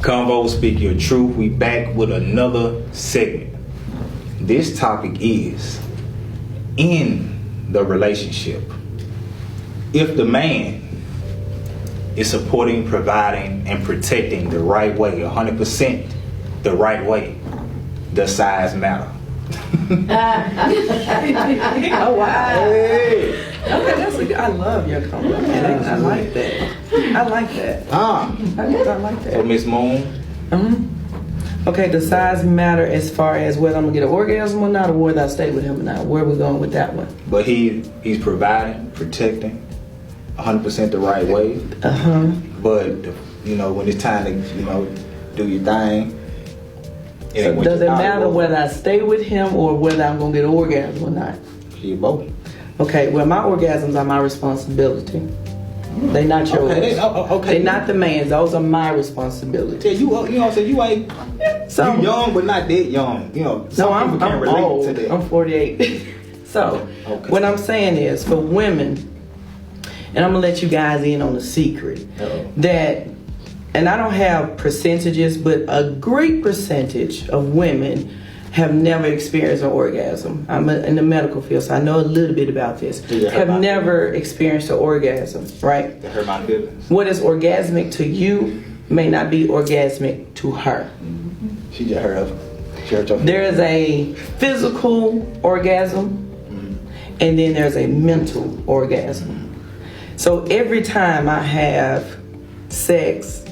Convo Speak Your Truth. We back with another segment. This topic is in the relationship. If the man is supporting, providing, and protecting the right way, 100% the right way, does size matter? Oh wow! Hey. Okay, that's a good. I love your compliment. I like that. I like that. I like that. So Miss Moon. Okay, does size matter as far as whether I'm gonna get an orgasm or not, or whether I stay with him or not? Where are we going with that one? But he's providing, protecting, 100% the right way. But when it's time to do your thing. So does it matter whether I stay with him or whether I'm going to get an orgasm or not? You both. Okay, well, my orgasms are my responsibility. They're not yours. Okay. They're not the man's. Those are my responsibility. Yeah, you ain't. So you young, but not that young. Some I'm people can't relate old. to that. I'm 48. So what I'm saying is, for women, and I'm going to let you guys in on a secret, that... And I don't have percentages, but a great percentage of women have never experienced an orgasm. I'm in the medical field, so I know a little bit about this. Have never experienced an orgasm, right? That hurt my feelings. What is orgasmic to you may not be orgasmic to her. She just heard of it. There is a physical orgasm, and then there's a mental orgasm. So every time I have sex,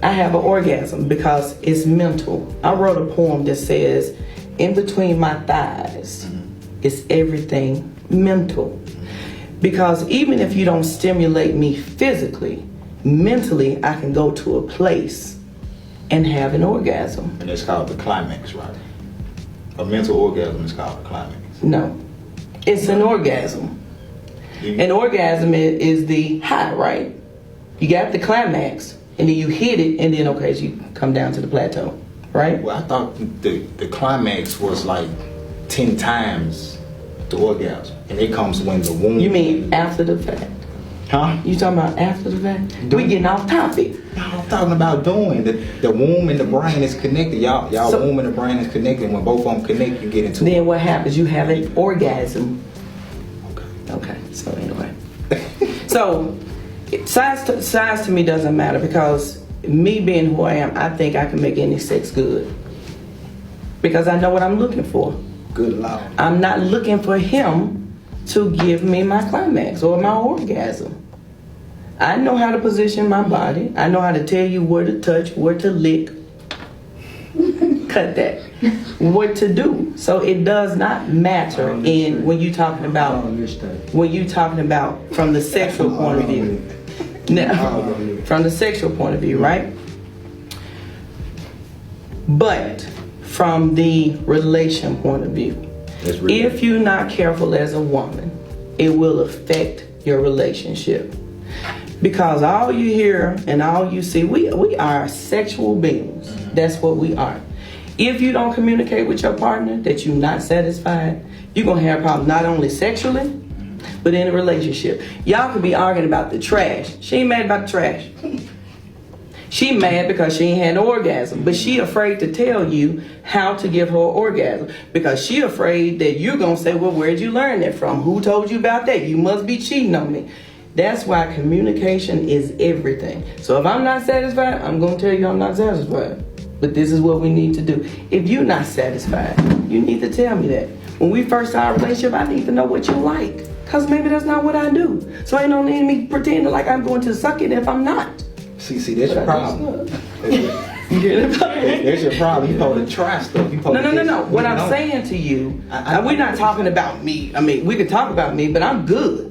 I have an orgasm because it's mental. I wrote a poem that says, in between my thighs is everything mental. Because even if you don't stimulate me physically, mentally I can go to a place and have an orgasm. And it's called the climax, right? A mental orgasm is called the climax. No, it's an orgasm. An orgasm is the high, right? You got the climax, and then you hit it, and then you come down to the plateau, right? Well, I thought the climax was like 10 times the orgasm, and it comes when the womb. You mean after the fact? Huh? You talking about after the fact? We getting off topic. No, I'm talking about doing the womb and the brain is connected. Y'all womb and the brain is connected. When both of them connect, you get into. Then what happens? You have an orgasm. Okay. So anyway, so. Size to me doesn't matter, because me being who I am, I think I can make any sex good. Because I know what I'm looking for. Good Lord. I'm not looking for him to give me my climax or my orgasm. I know how to position my body. I know how to tell you where to touch, where to lick. Cut that. What to do. So it does not matter when you're talking about from the sexual point of view. Now, from the sexual point of view, right? But from the relation point of view, if you're not careful as a woman, it will affect your relationship. Because all you hear and all you see, we are sexual beings. That's what we are. If you don't communicate with your partner that you're not satisfied, you're going to have problems not only sexually, but in a relationship. Y'all could be arguing about the trash. She ain't mad about the trash. She mad because she ain't had an orgasm, but she afraid to tell you how to give her an orgasm, because she afraid that you're going to say, well, where'd you learn that from? Who told you about that? You must be cheating on me. That's why communication is everything. So if I'm not satisfied, I'm going to tell you I'm not satisfied. But this is what we need to do. If you're not satisfied, you need to tell me that. When we first start a relationship, I need to know what you like. Because maybe that's not what I do. So ain't no need of me pretending like I'm going to suck it if I'm not. See, that's your problem. There's your problem. You supposed to try stuff. No. What I'm saying to you, we're not talking about me. I mean, we can talk about me, but I'm good.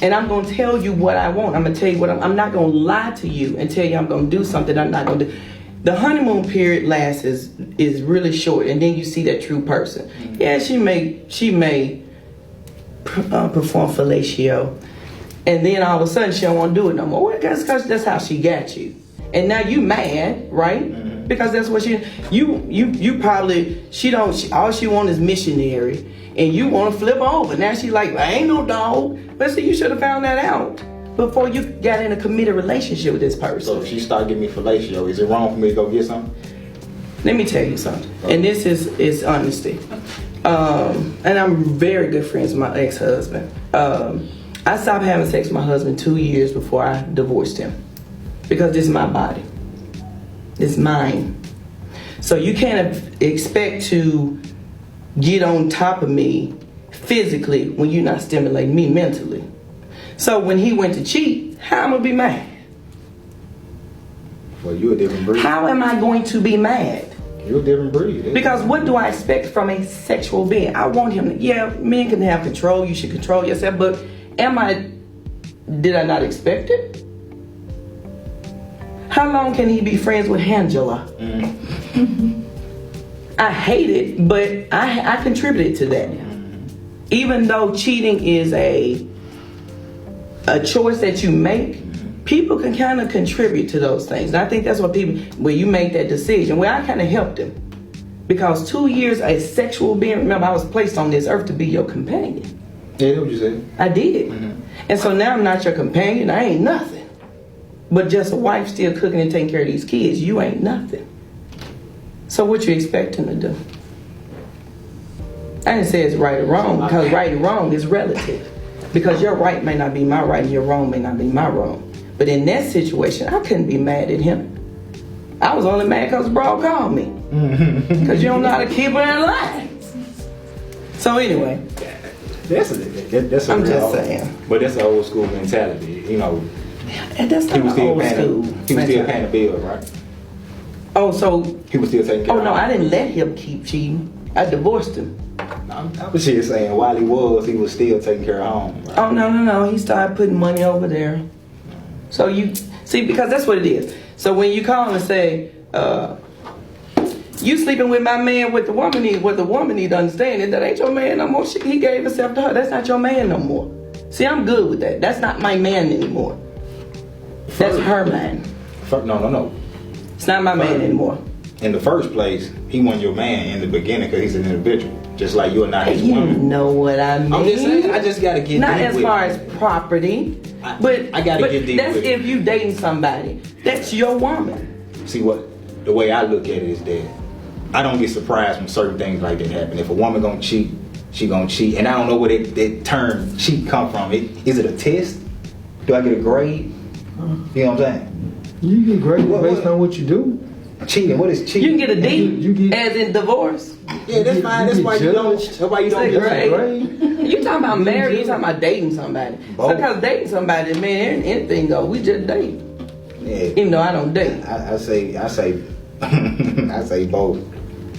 And I'm going to tell you what I want. I'm going to tell you what I'm not going to lie to you and tell you I'm going to do something I'm not going to do. The honeymoon period is really short, and then you see that true person. Yeah, she may perform fellatio, and then all of a sudden she don't want to do it no more. That's because that's how she got you, and now you mad, right? Because that's what you probably all she want is missionary, and you want to flip over. Now she like, I ain't no dog. But see, you should have found that out before you got in a committed relationship with this person. So if she start giving me fellatio, is it wrong for me to go get something? Let me tell you something, and this is honesty. And I'm very good friends with my ex-husband. I stopped having sex with my husband 2 years before I divorced him, because this is my body. It's mine. So you can't expect to get on top of me physically when you're not stimulating me mentally. So when he went to cheat, how am I gonna be mad? Well, you're a different breed. How am I going to be mad? You're a different breed. Because what do I expect from a sexual being? I want him to, yeah, men can have control, you should control yourself, but did I not expect it? How long can he be friends with Angela? I hate it, but I contributed to that. Even though cheating is a choice that you make, people can kind of contribute to those things. And I think that's what where you make that decision. Well, I kind of helped him. Because 2 years a sexual being, remember I was placed on this earth to be your companion. Yeah, that's what you said. I did. And so now I'm not your companion, I ain't nothing. But just a wife still cooking and taking care of these kids, you ain't nothing. So what you expect him to do? I didn't say it's right or wrong, because right or wrong is relative. Because your right may not be my right and your wrong may not be my wrong. But in that situation, I couldn't be mad at him. I was only mad because bro called me. Because you don't know how to keep it in line. So anyway. That's I'm just saying. But that's an old school mentality, you know. And that's not old school. He was still paying the bill, right? Oh, so. He was still taking care of Oh, no, I didn't let him keep cheating. I divorced him. I was just saying, while he was still taking care of home. Right? Oh, no. He started putting money over there. So you, see, because that's what it is. So when you call and say, you sleeping with my man, what the woman need to understand is that ain't your man no more. He gave himself to her. That's not your man no more. See, I'm good with that. That's not my man anymore. That's her man. No. It's not my man anymore. In the first place, he wasn't your man in the beginning because he's an individual. Just like you're not his woman. You know what I mean. I'm just saying, I just gotta get not deep as with far it. as property, but I gotta get deep that's with if it. you dating somebody. That's your woman. See, the way I look at it is that I don't get surprised when certain things like that happen. If a woman gonna cheat, she gonna cheat. And I don't know where that term cheat come from. Is it a test? Do I get a grade? You know what I'm saying? You get graded based on what you do. Cheating, what is cheating? You can get a D, You get- as in divorce. Yeah, that's fine. That's why you don't. That's why you don't Say get grade. grade. You talking about married, you talking about dating somebody. Both. Because dating somebody, man, anything go. We just date. Yeah. Even though I don't date. I say I say both.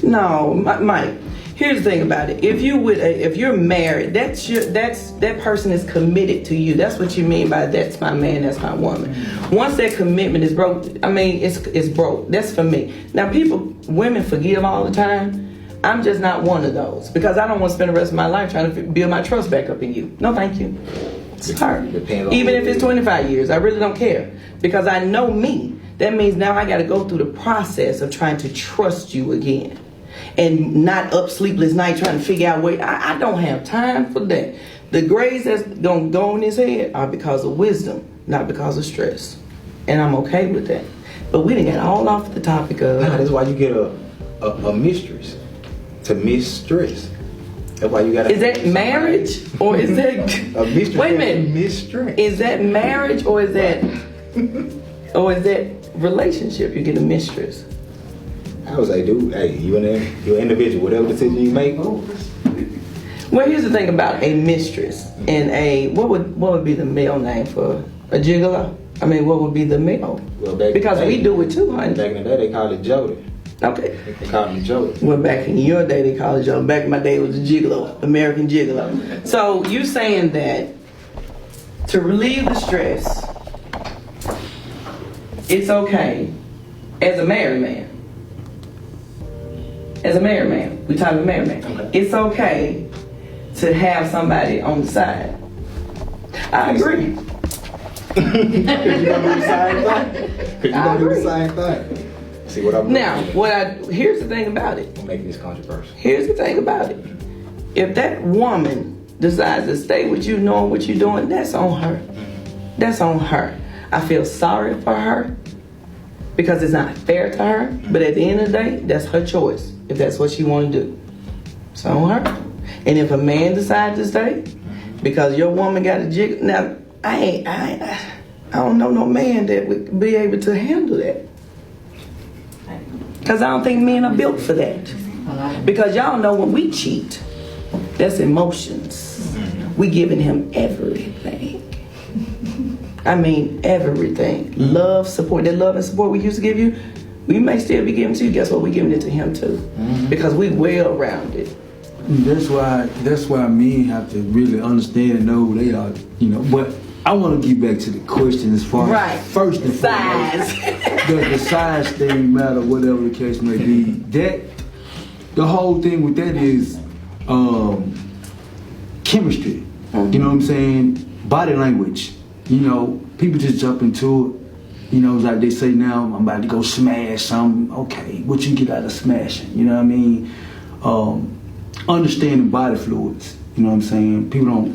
No, Mike. Here's the thing about it. If you're married, that person is committed to you. That's what you mean by that's my man, that's my woman. Once that commitment is broke, I mean it's broke. That's for me. Now women forgive all the time. I'm just not one of those because I don't want to spend the rest of my life trying to build my trust back up in you. No, thank you. It's hard. Even if it's 25 years, I really don't care because I know me. That means now I got to go through the process of trying to trust you again. And not up sleepless night trying to figure out where I don't have time for that. The grades that's gonna go in his head are because of wisdom, not because of stress. And I'm okay with that. But we didn't get all off the topic of That's why you get a mistress to mistress. That's why you got. Is that marriage or is that a mistress? Wait a minute. Mistress. Is that marriage or is that relationship? You get a mistress. I was like, dude, hey, you're an individual. Whatever decision you make. Well, here's the thing about a mistress and what would be the male name for a gigolo? I mean, what would be the male? Well, because we do it too, honey. Back in the day, they called it Jody. Okay. They called him Jody. Well, back in your day, they called it Jody. Back in my day, it was a gigolo, American gigolo. So you saying that to relieve the stress, it's okay as a married man. As a married man, we talking married man. Okay. It's okay to have somebody on the side. I agree. Because you're going to do the same thing. Because you're going to do the same thing. See what I'm Now, here's the thing about it. I'm making this controversial. Here's the thing about it. If that woman decides to stay with you knowing what you're doing, that's on her. that's on her. I feel sorry for her because it's not fair to her. But at the end of the day, that's her choice if that's what she want to do. It's on her. And if a man decides to stay because your woman got a jig, now I don't know no man that would be able to handle that. Because I don't think men are built for that. Because y'all know when we cheat, that's emotions. We giving him everything. I mean everything. Love, support. That love and support we used to give you, we may still be giving to you. Guess what? We're giving it to him too. Because we well-rounded. That's why men have to really understand and know who they are, But I want to get back to the question as far as first and foremost, the size thing matter, whatever the case may be. That the whole thing with that is chemistry. You know what I'm saying? Body language. People just jump into it. Like they say now, I'm about to go smash something. Okay, what you get out of smashing? You know what I mean? Understanding body fluids. You know what I'm saying?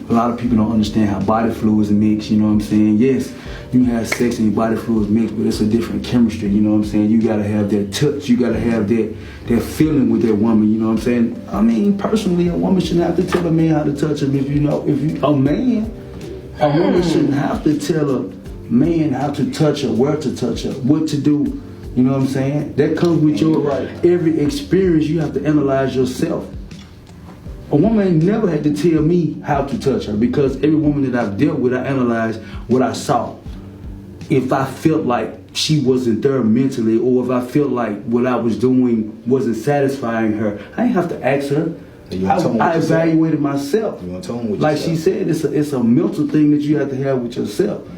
A lot of people don't understand how body fluids mix. You know what I'm saying? Yes, you have sex and your body fluids mix, but it's a different chemistry. You know what I'm saying? You gotta have that touch. You gotta have that feeling with that woman. You know what I'm saying? I mean, personally, a woman shouldn't have to tell a man how to touch him. A woman shouldn't have to tell a man how to touch her, where to touch her, what to do. You know what I'm saying? That comes with your every experience. You have to analyze yourself. A woman ain't never had to tell me how to touch her because every woman that I've dealt with, I analyzed what I saw. If I felt like she wasn't there mentally, or if I felt like what I was doing wasn't satisfying her, I didn't have to ask her. I evaluated myself. Like she said, it's a mental thing that you have to have with yourself.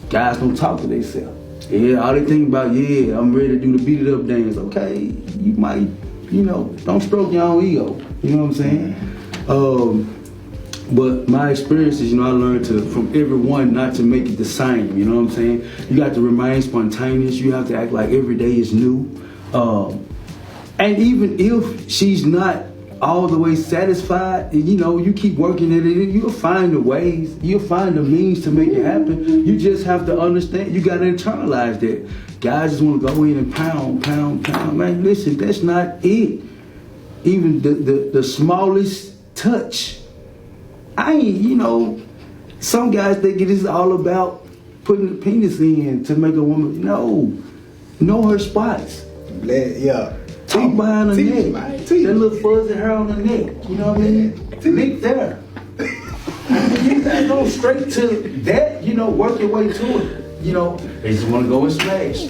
Guys don't talk to themselves. Yeah, all they think about, I'm ready to do the beat it up dance. Okay, you might, don't stroke your own ego. You know what I'm saying? But my experiences, I learned from everyone not to make it the same. You know what I'm saying? You got to remain spontaneous. You have to act like every day is new. And even if she's not all the way satisfied, you keep working at it, you'll find the ways, you'll find the means to make it happen. You just have to understand, you gotta internalize that. Guys just wanna go in and pound. Man, listen, that's not it. Even the smallest touch. Some guys think it is all about putting the penis in to make a woman, know her spots. Yeah. Talk behind the neck. That little fuzzy hair on the neck. You know what I mean? Lick there. You gotta go straight to that, work your way to it. They just wanna go and smash.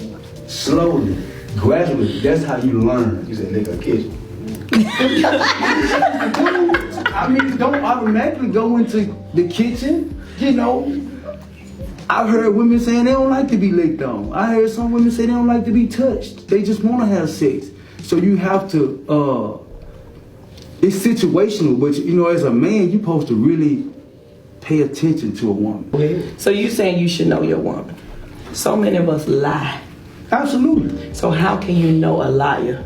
Slowly, gradually. That's how you learn. You said lick a kitchen. Don't automatically go into the kitchen. I've heard women saying they don't like to be licked on. I heard some women say they don't like to be touched. They just want to have sex. So you have to, it's situational, but as a man, you're supposed to really pay attention to a woman. So you saying you should know your woman. So many of us lie. Absolutely. So how can you know a liar?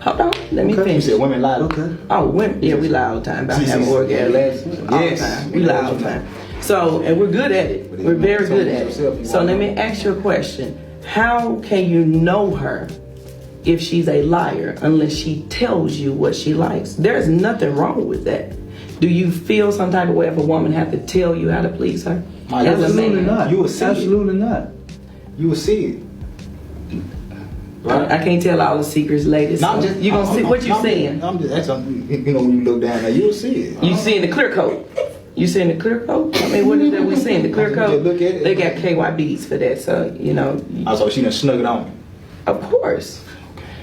Hold on, let me finish. You said women lie. Okay. Oh, women, we lie all the time about having orgasms. All the time. We lie all the time. So, and we're good at it. We're very good at it. So let me ask you a question. How can you know her if she's a liar unless she tells you what she likes? There's nothing wrong with that. Do you feel some type of way if a woman have to tell you how to please her? Absolutely not. You will see Absolutely not. You will see it. Right. I can't tell all the secrets, ladies. No, so you gonna see what you seeing? I'm just asking. When you look down there, you'll see it. You seeing the clear coat? You seeing the clear coat? I mean, what is that we seeing? The clear coat? Look at it. They got KYBs for that, so So she done snug it on. Of course.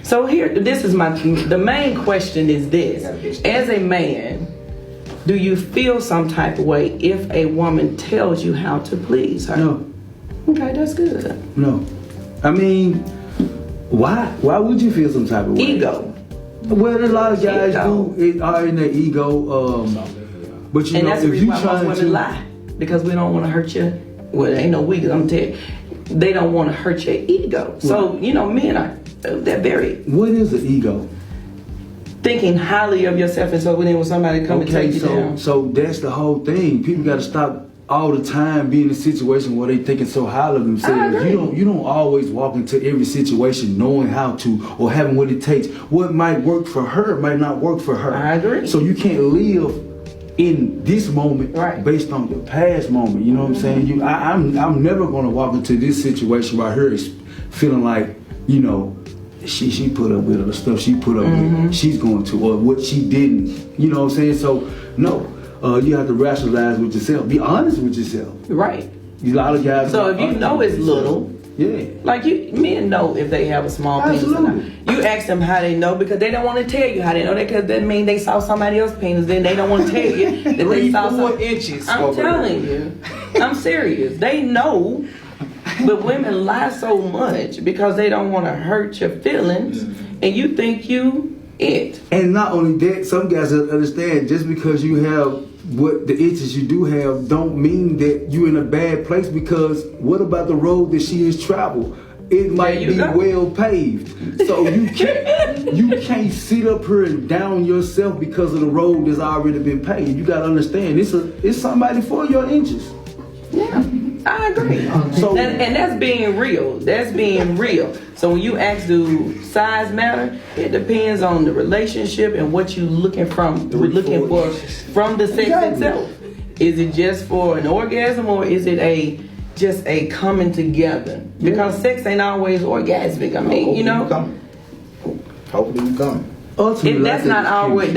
So here, the main question is this: as a man, do you feel some type of way if a woman tells you how to please her? No. Okay, that's good. No. Why? Why would you feel some type of way? Ego. Well, a lot of guys are in their ego. But and that's the reason why most women lie, because we don't want to hurt you. Well, there ain't no we, I'm telling you. They don't want to hurt your ego. Right. So, men are, they're very... What is an ego? Thinking highly of yourself, and so when somebody come and take you down. So that's the whole thing. People got to stop all the time be in a situation where they thinking so highly of I themselves. agree. You don't always walk into every situation knowing how to or having what it takes. What might work for her might not work for her. I agree. So you can't live in this moment Right. based on your past moment. You know what I'm saying? I'm never gonna walk into this situation right here feeling like, you know, she put up with it, the stuff she put up with, she's going to, or what she didn't. You know what I'm saying? So no. You have to rationalize with yourself. Be honest with yourself. Right. A lot of guys. So if you know it's little, yeah. like men know if they have a small penis or not. Absolutely. You ask them how they know because they don't want to tell you how they know that, because that means they saw somebody else's penis. Then they don't want to tell you that they saw 3-4 inches. I'm over telling there. you, I'm serious. They know, but women lie so much because they don't want to hurt your feelings, and you think you it. And not only that, some guys don't understand just because you have what the itches you do have don't mean that you're in a bad place, because what about the road that she has traveled? It might you be go. well paved. So you can't sit up here and down yourself because of the road that's already been paved. You gotta understand it's somebody for your inches. Yeah, I agree. So- and that's being real. That's being real. So when you ask, do size matter? It depends on the relationship and what you looking from. Looking for from the sex Exactly. itself. Is it just for an orgasm, or is it just a coming together? Because sex ain't always orgasmic. I mean, you know. Hopefully you coming. Ultimately, That's not always.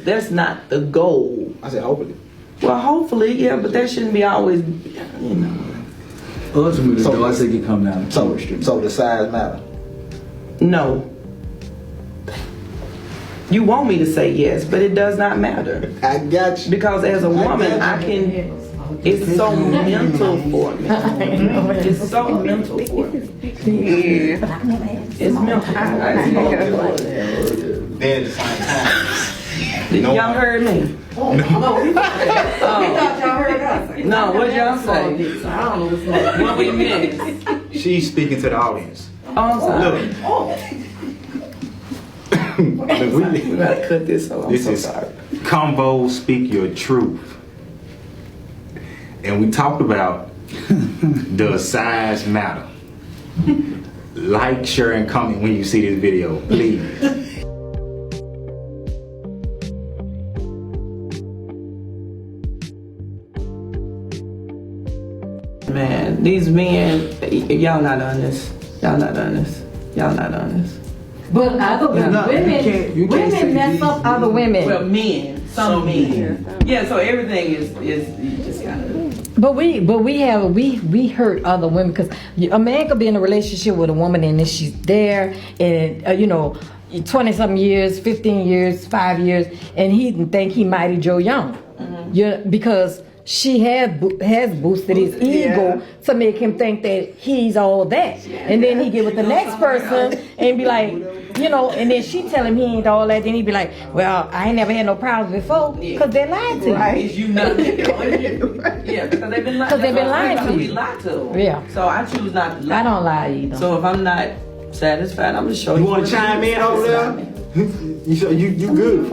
That's not the goal. I said hopefully. Well, hopefully, yeah, but that shouldn't be always. You know. Ultimately, So- though, I think it come down to So the size matter. No. You want me to say yes, but it does not matter. I got you. Because as a woman, I can, it's so mental for me. It's so mental for me. It's mental. Then at the same time. Y'all heard me? We thought y'all heard us. No, what y'all say? I don't know what's going What we missed? She's speaking to the audience. Oh, I'm sorry. Look, We gotta cut this off. I'm this so is sorry. Convo Speak Your Truth. And we talked about does size matter? Like, share, and comment when you see this video, please. Man, these men, y'all not honest. Y'all not honest. Y'all not honest. But other Yeah. No, women, you can't say women mess these up other men. women. Well, men, some men. Yeah, so everything is you just gotta. But we hurt other women, because a man could be in a relationship with a woman and then she's there and 20-something years, 15 years, 5 years, and he didn't think he Mighty Joe Young, because she has boosted his ego to make him think that he's all that, and then he get with the next person and be like, and then she tell him he ain't all that, then he be like, well, I ain't never had no problems before, because they lied to you. Is you not? Yeah, because they've been lying. Because they've been lying to We you. lie to them. Yeah. So I choose not to lie. I don't lie either. So if I'm not satisfied, I'm just showing You want to chime in over there? You good?